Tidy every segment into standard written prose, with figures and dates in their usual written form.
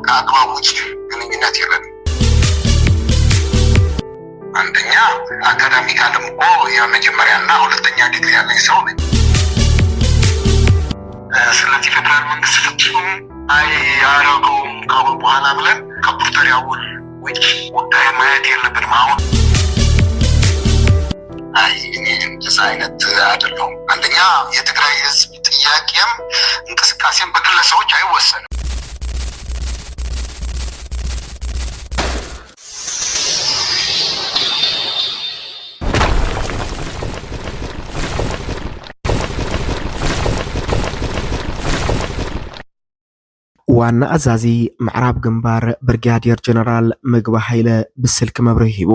ከአግባብ ውጭ ግንኙነት የለንም። አንደኛ አካዳሚካልም እኮ የመጀመሪያና ሁለተኛ ዲግሪ ያለኝ ሰው ነኝ። ስለዚህ ፌደራል መንግስት ፍጹም ያደረገውም ካሁን በኋላ ብለን ከፕሪቶሪያ ውል ውጭ ጉዳይ ማየት የለብንም። አሁን እኔ እንደዛ አይነት አይደለሁም። አንደኛ የትግራይ ህዝብ ጥያቄም እንቅስቃሴም በግለሰቦች አይወሰንም። ዋና አዛዚ ምዕራብ ግንባር ብርጋዴር ጀነራል ምግበ ኃይለ ብስልክ መብርሂ ሂቡ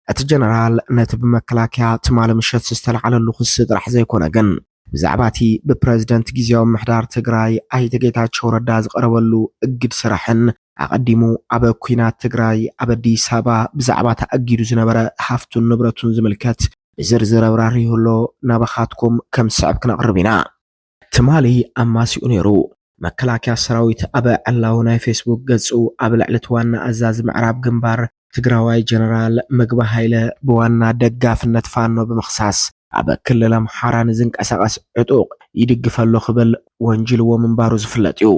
እቲ ጀነራል ነቲ ብመከላከያ ትማል ምሸት ዝተልዓለሉ ክስ ጥራሕ ዘይኮነ ግን ብዛዕባ እቲ ብፕረዚደንት ጊዜያዊ ምሕዳር ትግራይ ኣይተ ጌታቸው ረዳ ዝቐረበሉ እግድ ስራሕን ኣቐዲሙ ኣብ ኩናት ትግራይ ኣብ ኣዲስ ኣበባ ብዛዕባ ተኣጊዱ ዝነበረ ሃፍቱን ንብረቱን ዝምልከት ብዝርዝር ኣብራሪሁሎ ናባኻትኩም ከም ስዕብ ክነቕርብ ኢና። ትማሊ ኣማሲኡ ነይሩ። መከላከያ ሰራዊት ኣብ ዕላው ናይ ፌስቡክ ገጹ ኣብ ልዕሊ ዋና ኣዛዚ ምዕራብ ግንባር ትግራዋይ ጀነራል ምግበ ኃይለ ብዋና ደጋፍነት ፋኖ ብምኽሳስ ኣብ ክልል ኣምሓራ ንዝንቀሳቐስ ዕጡቕ ይድግፈሎ ክብል ወንጅልዎ ምንባሩ ዝፍለጥ እዩ።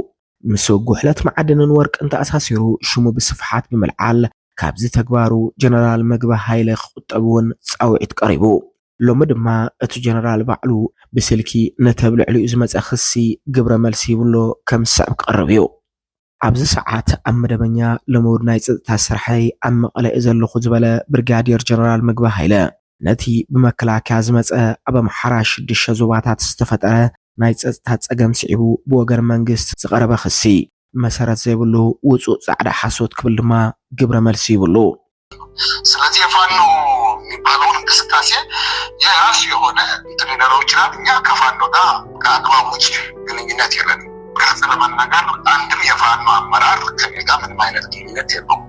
ምስ ጉሕለት መዓድንን ወርቅን ተኣሳሲሩ ሽሙ ብስፍሓት ብምልዓል ካብዚ ተግባሩ ጀነራል ምግበ ኃይለ ክቁጠብ እውን ጻውዒት ቀሪቡ። ሎሚ ድማ እቲ ጀነራል ባዕሉ ብስልኪ ነተብልዕልኡ ዝመፀ ክሲ ግብረ መልሲ ይብሎ ከም ስዕብ ክቐርብ እዩ። ኣብዚ ሰዓት ኣብ መደበኛ ልሙድ ናይ ፀጥታ ስራሕይ ኣብ መቐለ ዘለኹ ዝበለ ብርጋዴር ጀነራል ምግበ ኃይለ ነቲ ብመከላከያ ዝመፀ ኣብ ኣምሓራ 6 ዞባታት ዝተፈጠረ ናይ ፀጥታ ፀገም ስዒቡ ብወገን መንግስት ዝቐረበ ክሲ መሰረት ዘይብሉ ውፁእ ጻዕዳ ሓሶት ክብል ድማ ግብረ መልሲ ይብሉ። ስለዚህ የፋኖ የሚባለውን እንቅስቃሴ የራሱ የሆነ እንትን ሊኖረው ይችላል። እኛ ከፋኖ ጋር ከአግባብ ውጭ ግንኙነት የለንም። ግልጽ ለመናገር አንድም የፋኖ አመራር ከኔ ጋር ምንም አይነት ግንኙነት የለውም።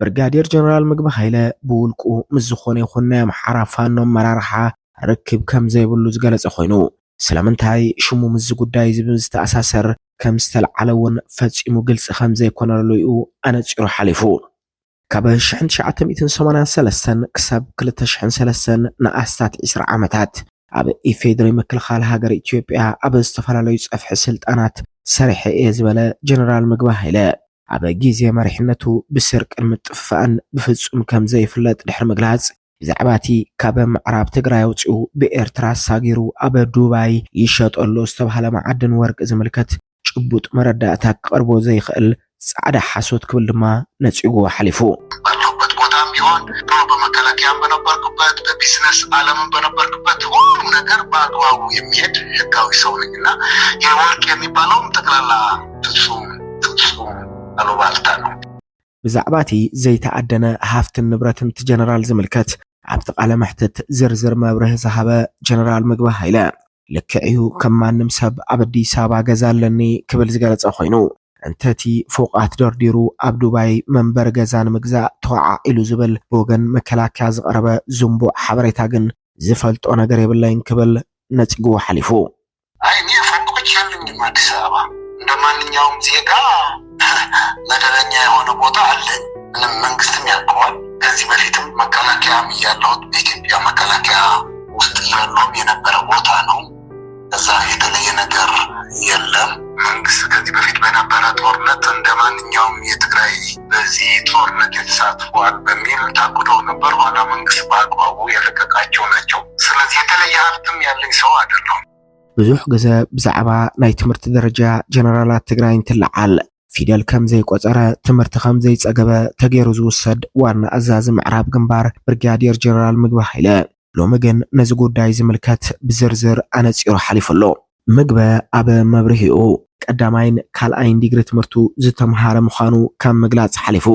ብርጋዴር ጀነራል ምግበ ኃይለ ብውልቁ ምስ ዝኾነ ይኹን ናይ ኣምሓራ ፋኖ ኣመራርሓ ርክብ ከም ዘይብሉ ዝገለጸ ኮይኑ ስለምንታይ ሽሙ ምስ ጉዳይ ዝተኣሳሰር ከም ዝተልዓለ እውን ፈጺሙ ግልጽ ከም ዘይኮነሉ እዩ ኣነፂሩ ሓሊፉ። ካብ 1983 ክሳብ 2003 ንኣስታት 20 ዓመታት ኣብ ኢፌድሪ ምክልኻል ሃገር ኢትዮጵያ ኣብ ዝተፈላለዩ ፀፍሒ ስልጣናት ሰሪሐ እየ ዝበለ ጀነራል ምግበ ኃይለ ኣብ ግዜ መሪሕነቱ ብስርቅን ምጥፍፋእን ብፍጹም ከም ዘይፍለጥ ድሕሪ ምግላጽ ብዛዕባ እቲ ካብ ምዕራብ ትግራይ ኣውፂኡ ብኤርትራ ኣሳጊሩ ኣብ ዱባይ ይሸጠሉ ዝተባህለ መዓድን ወርቂ ዝምልከት ጭቡጥ መረዳእታ ክቐርቦ ዘይኽእል ጻዕዳ ሓሶት ክብል ድማ ነፂጉ ሓሊፉ። ባለሁበት ቦታም ቢሆን በመከላከያም በነበርኩበት በቢዝነስ ዓለምም በነበርኩበት ሁሉም ነገር በአግባቡ የሚሄድ ህጋዊ ሰው ነኝና የወርቅ የሚባለውም ጠቅላላ ፍጹም አሉባልታ ነው። ብዛዕባ እቲ ዘይተኣደነ ሃፍትን ንብረትን እቲ ጀነራል ዝምልከት ኣብቲ ቃለ መሕትት ዝርዝር መብርህ ዝሃበ ጀነራል ምግበ ኃይለ ልክዕዩ ከም ማንም ሰብ ኣብ ኣዲስ ኣበባ ገዛ ኣለኒ ክብል ዝገለጸ ኮይኑ እንተቲ ፎቃት ደርዲሩ ኣብ ዱባይ መንበር ገዛ ንምግዛእ ተዋዓኢሉ ዝብል ብወገን መከላከያ ዝቐረበ ዝንቡዕ ሓበሬታ ግን ዝፈልጦ ነገር የብለይን ክብል ነፂጉ ሓሊፉ። እኔ ፎቆች የሉኝም አዲስ አበባ እንደ ማንኛውም ዜጋ መደበኛ የሆነ ቦታ አለኝ። ምንም መንግስትም ያውቀዋል። ከዚህ በፊትም መከላከያም እያለሁት በኢትዮጵያ መከላከያ ውስጥ እያለሁም የነበረ ቦታ ነው። እዛ የተለየ ነገር የለም። መንግስት ከዚህ በፊት በነበረ ጦርነት እንደ ማንኛውም የትግራይ በዚህ ጦርነት የተሳትፏል በሚል ታቅደው ነበር። ኋላ መንግስት በአግባቡ የለቀቃቸው ናቸው። ስለዚህ የተለየ ሀብትም ያለኝ ሰው አይደለሁም። ብዙሕ ግዜ ብዛዕባ ናይ ትምህርቲ ደረጃ ጀነራላት ትግራይ እንትልዓል ፊደል ከም ዘይቆፀረ ትምህርቲ ከም ዘይፀገበ ተገይሩ ዝውሰድ ዋና ኣዛዚ ምዕራብ ግንባር ብርጋዴር ጀነራል ምግበ ኃይለ ሎሚ ግን ነዚ ጉዳይ ዝምልከት ብዝርዝር ኣነፂሩ ሓሊፉሎ። ምግበ ኣብ መብርሂኡ ቀዳማይን ካልኣይን ዲግሪ ትምህርቱ ዝተምሃረ ምዃኑ ከም ምግላጽ ሓሊፉ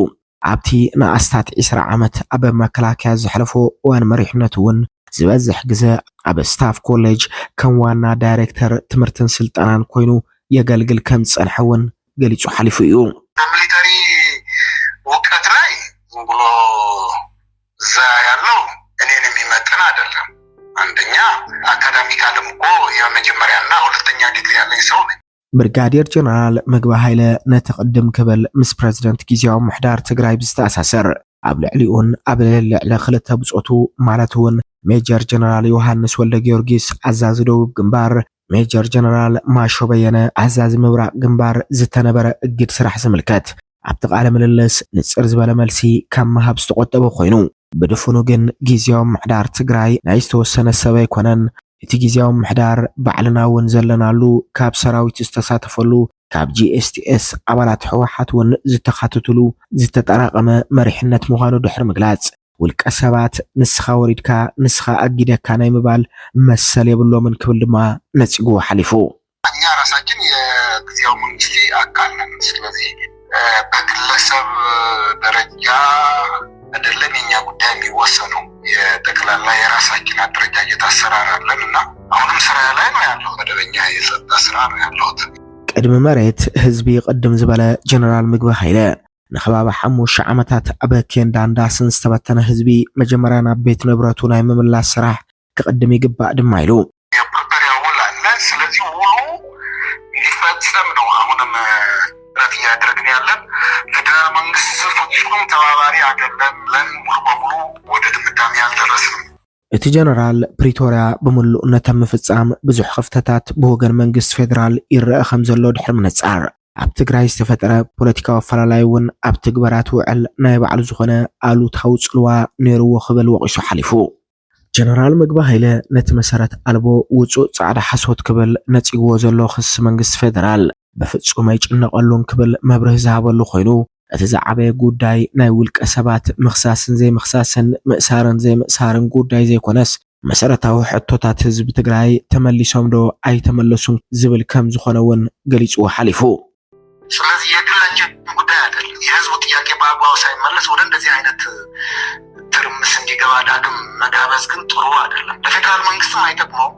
ኣብቲ ንኣስታት 20 ዓመት ኣብ መከላከያ ዘሕለፎ እዋን መሪሕነቱ እውን ዝበዝሕ ግዜ ኣብ ስታፍ ኮሌጅ ከም ዋና ዳይሬክተር ትምህርትን ስልጠናን ኮይኑ የገልግል ከም ዝጸንሐ እውን ገሊጹ ሓሊፉ እዩ። ሚሊተሪ እውቀት ላይ ዝም ብሎ እዛ ያለው እኔን የሚመጥን አይደለም። አንደኛ አካዳሚካልም እኮ የመጀመሪያና ሁለተኛ ዲግሪ ያለኝ ሰው ነኝ። ብርጋዴር ጀነራል ምግባይ ሃይለ ነተቀድም ክብል ምስ ፕሬዝዳንት ጊዜያዊ ምሕዳር ትግራይ ብዝተኣሳሰር ኣብ ልዕሊኡን ኣብ ልዕሊ ክልተ ብጾቱ ማለት እውን ሜጀር ጀነራል ዮሐንስ ወልደ ጊዮርጊስ ኣዛዚ ደቡብ ግንባር ሜጀር ጀነራል ማሾ በየነ ኣዛዚ ምብራቅ ግንባር ዝተነበረ እግድ ስራሕ ዝምልከት ኣብቲ ቃለ ምልልስ ንጽር ዝበለ መልሲ ካብ መሃብ ዝተቆጠበ ኮይኑ ብድፍኑ ግን ጊዜያዊ ምሕዳር ትግራይ ናይ ዝተወሰነ ሰብ ኣይኮነን እቲ ጊዜያዊ ምሕዳር ባዕልና እውን ዘለናሉ ካብ ሰራዊት ዝተሳተፈሉ ካብ GSTS ኣባላት ሕወሓት እውን ዝተኻተቱሉ ዝተጠራቀመ መሪሕነት ምዃኑ ድሕሪ ምግላጽ ውልቀ ሰባት ንስኻ ወሪድካ ንስኻ ኣጊደካ ናይ ምባል መሰል የብሎምን ክብል ድማ ነጽጉ ሓሊፉ እኛ ራሳችን የጊዜያዊ መንግስቲ አካል ነን። ስለዚህ በግለሰብ ደረጃ አይደለም የኛ ጉዳይ የሚወሰነው የጠቅላላ የራሳችን አደረጃጀት አሰራር አለን እና አሁንም ስራ ላይ ነው ያለው። መደበኛ የጸጥታ ስራ ነው ያለው። ቅድም መሬት ህዝቢ ቅድም ዝበለ ጀነራል ምግባይ ሃይለ ንኸባቢ 5 ዓመታት ኣብ ኬንዳ ዝተበተነ ህዝቢ መጀመርያ ናብ ቤት ንብረቱ ናይ ምምላስ ስራሕ ክቅድም ይግባእ ድማ ኢሉ የፕሪፐሪያ ውል አለ። ስለዚህ ውሉ ሊፈጸም ነው አሁንም ጥረት እያደረግን ያለን። ፌደራል መንግስት ፍጹም ተባባሪ አይደለም ብለን ሙሉ በሙሉ ወደ ድምዳሜ አልደረስንም። እቲ ጀነራል ፕሪቶሪያ ብምሉእነት ምፍጻም ብዙሕ ክፍተታት ብወገን መንግስት ፌደራል ይረአ ከም ዘሎ ድሕሪ ምንጻር ኣብ ትግራይ ዝተፈጠረ ፖለቲካዊ ኣፈላላይ እውን ኣብ ትግበራት ውዕል ናይ ባዕሉ ዝኾነ ኣሉታዊ ጽልዋ ነይርዎ ክብል ወቂሱ ሓሊፉ ጀነራል ምግባይ ሃይለ ነቲ መሰረት ኣልቦ ውጹእ ጻዕዳ ሓሶት ክብል ነጽግዎ ዘሎ ክስ መንግስት ፌደራል በፍጹም ኣይጭነቐሉን ክብል መብርህ ዝሃበሉ ኮይኑ እቲ ዝዓበየ ጉዳይ ናይ ውልቀ ሰባት ምኽሳስን ዘይምኽሳስን ምእሳርን ዘይምእሳርን ጉዳይ ዘይኮነስ መሰረታዊ ሕቶታት ህዝቢ ትግራይ ተመሊሶም ዶ ኣይተመለሱን ዝብል ከም ዝኾነ እውን ገሊጹ ሓሊፉ ስለዚህ የግላችን ጉዳይ አይደለም። የህዝቡ ጥያቄ በአግባቡ ሳይመለስ ወደ እንደዚህ አይነት ትርምስ እንዲገባ ዳግም መጋበዝ ግን ጥሩ አይደለም። ለፌደራል መንግስትም አይጠቅመው፣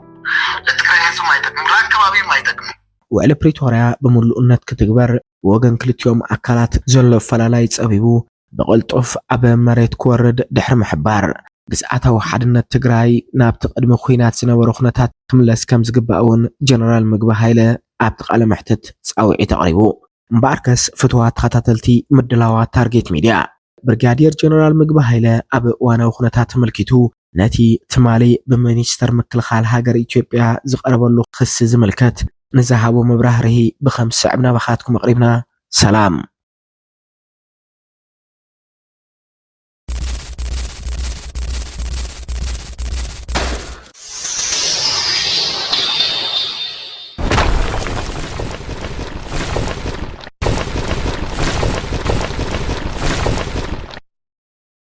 ለትግራይ ህዝብም አይጠቅም፣ ለአካባቢም አይጠቅም። ውዕሊ ፕሪቶሪያ ብምሉእነት ክትግበር ወገን ክልቲኦም ኣካላት ዘሎ ፈላላይ ጸቢቡ ብቕልጡፍ ኣብ መሬት ክወርድ ድሕሪ ምሕባር ግዝኣታዊ ሓድነት ትግራይ ናብቲ ቅድሚ ኩናት ዝነበሩ ኩነታት ክምለስ ከም ዝግባእ እውን ጀነራል ምግባይ ሃይለ ኣብቲ ቃለ መሕትት ጻውዒት ኣቕሪቡ እምበኣርከስ ፍትዋት ተኸታተልቲ ምድላዋት ታርጌት ሚድያ ብርጋዴር ጀነራል ምግባይ ሃይለ ኣብ እዋናዊ ኩነታት ተመልኪቱ ነቲ ትማሊ ብሚኒስተር ምክልኻል ሃገር ኢትዮጵያ ዝቐረበሉ ክስ ዝምልከት نزهابو مبراهره بخمس سعبنا بخاتكم قريبنا سلام